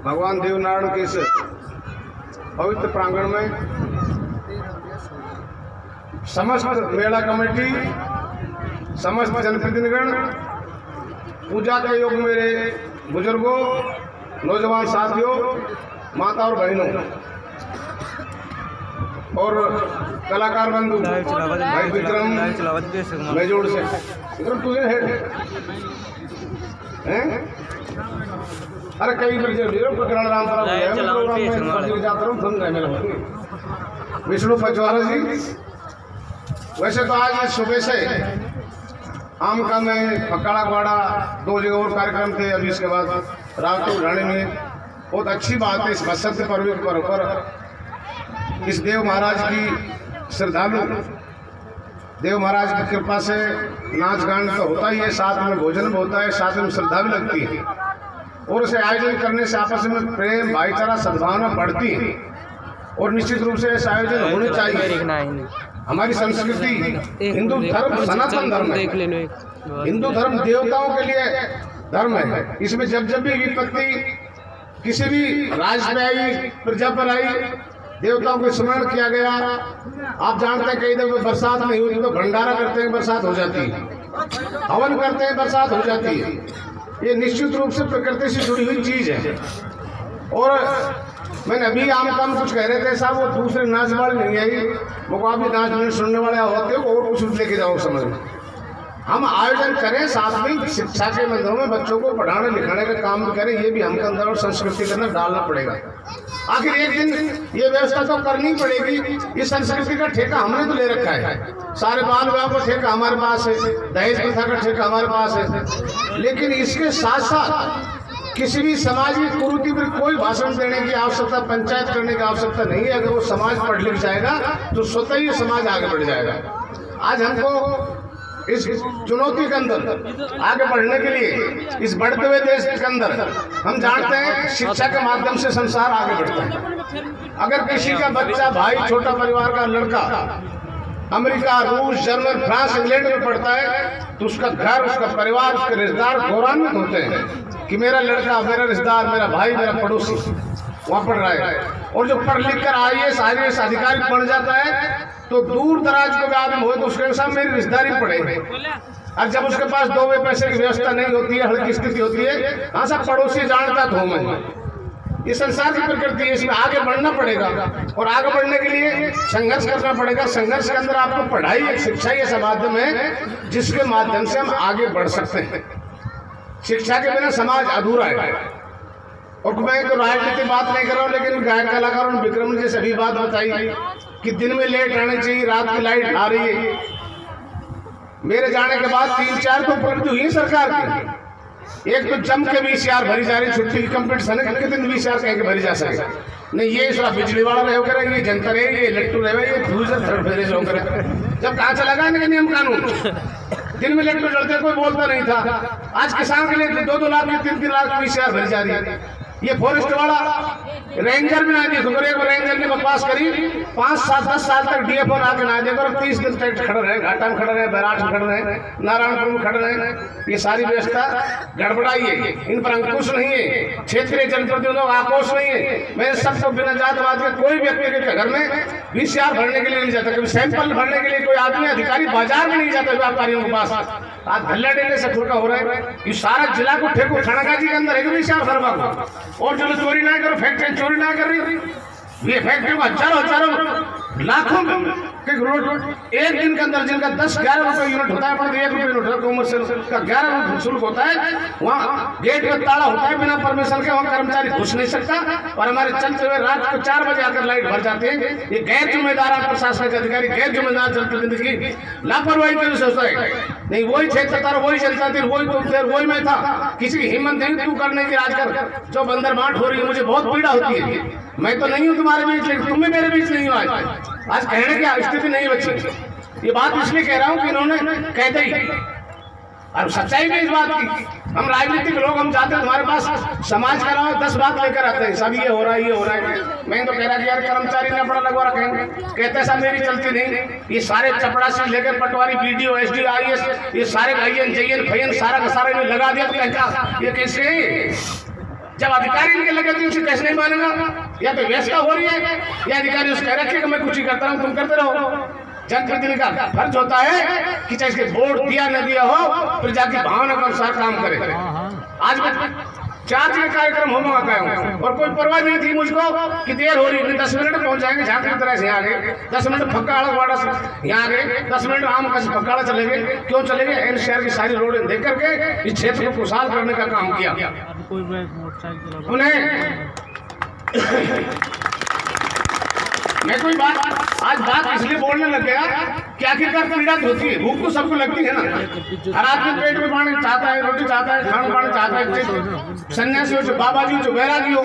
भगवान देवनारायण के इस पवित्र प्रांगण में समस्त मेला कमेटी, समस्त जनप्रतिनिधिगण, पूजा के योग मेरे बुजुर्गों, नौजवान साथियों, माता और बहनों और कलाकार बंधु भाई विक्रम मेजोड़ से विक्रम तुझे है अरे कई प्रकरण रामपुरा विष्णु पचवारा जी। वैसे तो आज सुबह से आम का में फकाड़ा ग्वाड़ा 2 जगह और कार्यक्रम थे। अभी इसके बाद रावतपुर ढाणी में बहुत अच्छी बात है। इस बसंत पर्व पर इस देव महाराज की श्रद्धालु देव महाराज की कृपा से नाच गान तो होता ही है, साथ में भोजन भी होता है, साथ में श्रद्धा भी लगती है और उसे आयोजन करने से आपस में प्रेम, भाईचारा, सद्भावना बढ़ती है और निश्चित रूप से ऐसा आयोजन होने चाहिए। हमारी संस्कृति हिंदू धर्म सनातन धर्म है। हिंदू धर्म देवताओं के लिए धर्म है। इसमें जब जब भी विपत्ति किसी भी राज्य में आई, प्रजा पर आई, देवताओं को स्मरण किया गया। आप जानते हैं कई दफे बरसात नहीं होती तो भंडारा करते हैं, बरसात हो जाती है, हवन करते हैं, बरसात हो जाती है। ये निश्चित रूप से प्रकृति से जुड़ी हुई चीज है। और मैंने अभी आम काम कुछ कह रहे थे साहब, वो दूसरे नाच वाले नहीं आई, मुकाबले नाच में सुनने वाले होते हो और कुछ लेके जाओ समझ में। हम आयोजन करें, साथ में शिक्षा के मंदिरों में बच्चों को पढ़ाने लिखाने का काम भी करें, ये भी हमके अंदर और संस्कृति के अंदर डालना पड़ेगा। आखिर एक दिन ये व्यवस्था तो करनी पड़ेगी। इस संस्कृति का ठेका हमने तो ले रखा है, सारे बाल विवाह का ठेका हमारे पास है, दहेज प्रथा का ठेका हमारे पास है। लेकिन इसके साथ साथ किसी भी समाज की कुरीति पर कोई भाषण देने की आवश्यकता, पंचायत करने की आवश्यकता नहीं है। अगर वो समाज पढ़ लिख जाएगा तो स्वतः ही समाज आगे बढ़ जाएगा। आज हमको इस चुनौती के अंदर आगे बढ़ने के लिए, इस बढ़ते हुए देश के अंदर हम जानते हैं शिक्षा के माध्यम से संसार आगे बढ़ता है। अगर किसी का बच्चा, भाई, छोटा परिवार का लड़का अमेरिका, रूस, जर्मन, फ्रांस, इंग्लैंड में पढ़ता है तो उसका घर, उसका परिवार, उसके रिश्तेदार गौरवान्वित होते हैं कि मेरा लड़का, मेरा रिश्तेदार, मेरा भाई, मेरा पड़ोसी वहाँ पढ़ रहा है। और जो पढ़ लिख कर IAS अधिकारी बन जाता है तो दूर दराज को भी आदमी हो तो उसके साथ मेरी रिश्तेदारी पड़े। और जब उसके पास 2 पैसे की व्यवस्था नहीं होती है, हल्की स्थिति होती है, हाँ साहब पड़ोसी जानता तो मैं। ये संसार की प्रकृति है, इसमें आगे बढ़ना पड़ेगा और आगे बढ़ने के लिए संघर्ष करना पड़ेगा। संघर्ष के अंदर आपको पढ़ाई, एक शिक्षा ही ऐसा माध्यम है जिसके माध्यम से हम आगे बढ़ सकते हैं। शिक्षा के बिना समाज अधूरा है। और मैं तो राजनीतिक बात नहीं कर रहा हूँ, लेकिन गायक कलाकारों ने विक्रम ने सभी बात बताई कि दिन में लेट आने चाहिए, रात की लाइट आ रही है। मेरे जाने के बाद 3-4 तो उपलब्धि हुई सरकार की। एक तो जम के VCR भरी जा रही, छुट्टी की कंपटीशन है, कितने VCR कह के भरी जा सके नहीं। ये सारा बिजली वाला रहे करे, ये जनता रहे, ये इलेक्ट्रो रहे, ये फ्यूजर थर्ड फेरे जो करे। जब कहाँ चला गया इनका नियम कानून, दिन में इलेक्ट्रो जलते कोई बोलता नहीं था। आज किसान के लिए 2-2 लाख, 3-3 लाख VCR भरी जा रही है। ये फॉरेस्ट वाला रेंजर भी ना देखो, एक रेंजर ने बकवास करी 5-7-10 साल तक DFO आके ना देखो, 30 दिन तक खड़े रहे, घाटा में खड़े रहे, बैराट में खड़े रहे, नारायणपुर में खड़े रहे। ये सारी व्यवस्था गड़बड़ाई है, इन पर अंकुश नहीं है, क्षेत्रीय जनप्रतिनिधियों का आक्रोश नहीं है। मैं सबको बिना जातवाद के कोई व्यक्ति के घर में VCR भरने के लिए नहीं जाता, कभी सैंपल भरने के लिए कोई आदमी अधिकारी बाजार में नहीं जाता व्यापारियों के पास। आज धल्ला डेले से खुलका हो रहा है, ये सारा जिला को ठेको खड़का जी के अंदर है VCR भरवा को। और जो चोरी ना करो, फैक्ट्री चोरी ना कर रही, ये फैक्ट्री को हजारों लाखों के रोड एक दिन के अंदर जिनका 10-11 रुपए यूनिट होता है, पर 1 रुपये यूनिट होता है, कॉमर्शियल का 11 रुपये शुल्क होता है। वहाँ गेट का ताला होता है, बिना परमिशन के वहाँ कर्मचारी घुस नहीं सकता। और हमारे चलते हुए रात को 4 बजे आकर लाइट भर जाते हैं। ये गैर जिम्मेदार प्रशासनिक अधिकारी, गैर जिम्मेदार जनप्रतिनिधि की लापरवाही की वजह से होता है। नहीं वही क्षेत्र था, वही जनता थी, वही तुम थे, वही मैं था। किसी की हिम्मत नहीं तू करने की राजकर जो बंदर बांट हो रही है, मुझे बहुत पीड़ा होती है। मैं तो नहीं हूँ तुम्हारे बीच, लेकिन तुम भी मेरे बीच नहीं हो। आज कहने की स्थिति नहीं बची। ये बात इसलिए कह रहा हूँ कि इन्होंने कहते ही, और सच्चाई भी इस बात की, हम राजनीतिक लोग, हम जाते हैं तुम्हारे पास, समाज का नाम 10 बात लेकर आते हैं, सब ये हो रहा है, ये हो रहा है। मैं तो कह रहा कि यार कर्मचारी ने बड़ा लगवा रखे हैं, कहते सब मेरी चलती नहीं। ये सारे चपड़ा से लेकर पटवारी, BDO, SD, IAS, ये सारे IN, JN, FIN सारा का सारा लगा दिया तो कहता ये कैसे जब अधिकारी इनके लगे तो उसे कैसे नहीं मानेगा? या तो व्यवस्था हो रही है या अधिकारी उसको कह रखे कि मैं कुछ ही करता हूँ, तुम करते रहो। जनप्रतिनिधि का फर्ज होता है कि चाहे इसके वोट दिया न दिया हो फिर जाके भावना के अनुसार काम करे। आज मैं 4 जगह कार्यक्रम होगा हूँ और कोई परवाह नहीं थी मुझको कि देर हो रही है, 10 मिनट में पहुंच जाएंगे झांकी की तरह से यहाँ गए, 10 मिनट फक्काड़ा वाड़ा से यहाँ गए, 10 मिनट आम का फक्काड़ा चले गए। क्यों चले गए? एनसीआर की सारी रोडें देख करके इस क्षेत्र को खुशहाल करने का काम किया। उन्हें मैं कोई बात इसलिए बोलने लग गया कि आखिरकार पीड़ा होती है, भूख तो सबको लगती है ना। हर आदमी पेट में पानी चाहता है, रोटी चाहता है, खाना पानी चाहता है। सन्यासी हो, बाबा जी हो, बैरागी हो,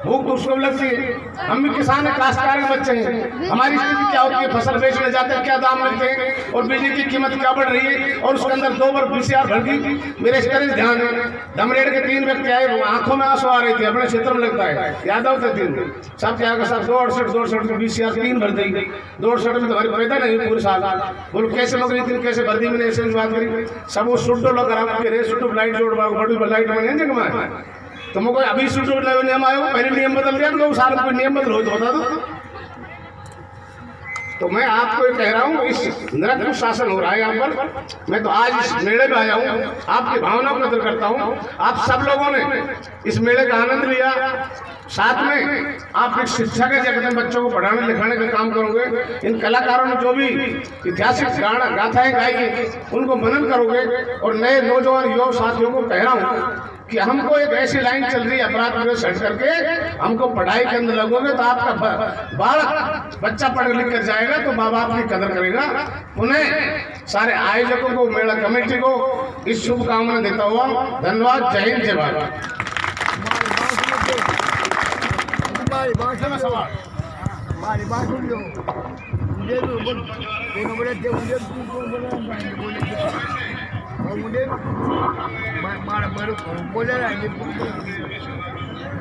भूख तो उसको लगती है। हम भी किसान है, काश्तकार के बच्चे हैं। हमारी स्थिति क्या होती है? फसल बेचने जाते हैं, क्या दाम मिलते हैं और बिजली की कीमत क्या बढ़ रही है और उसके अंदर 2 बार PCR भर दी। मेरे इस तरह ध्यान है, डमरेड़ के 3 व्यक्ति आए, आंखों में आंसू आ रही थी, अपने क्षेत्र में लगता है यादव थे 3 सब क्या सब 268 में PCR 3 भर दी। 268 में तुम्हारी पैदा नहीं पूरे साल। बोलो कैसे लोग रही थी, कैसे भर दी? मैंने ऐसे बात करी सब वो सुड्डो लोग सुड्डो लाइट जोड़ बड़ी लाइट में जगह में तुमको अभी सुड्डो नियम आयो, पहले नियम बदल दिया, 2 साल कोई नियम बदल हो तो बता दो। तो मैं आपको ये कह रहा हूँ, इस नृत्य शासन हो रहा है यहाँ पर। मैं तो आज इस मेले में आया हूँ, आपकी भावनाओं को कदर करता हूँ। आप सब लोगों ने इस मेले का आनंद लिया, साथ में आप एक शिक्षा के जगत में बच्चों को पढ़ाने लिखाने का काम करोगे। इन कलाकारों ने जो भी ऐतिहासिक गाथाएं गाई है उनको मनन करोगे। और नए नौजवान युवा साथियों को कह रहा हूँ कि हमको एक ऐसी लाइन चल रही है अपराध विरोध सेट करके, हमको पढ़ाई के अंदर लगोगे तो आपका बालक बच्चा पढ़ लिख कर जाएगा तो माँ बाप की कदर करेगा। उन्हें सारे आयोजकों को, मेला कमेटी को इस शुभकामना देता हुआ धन्यवाद। जय हिंद, जय भारत।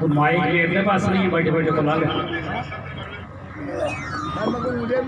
तो माइक भी अपने पास नहीं है, बैठे बैठे बुला ले। मुझे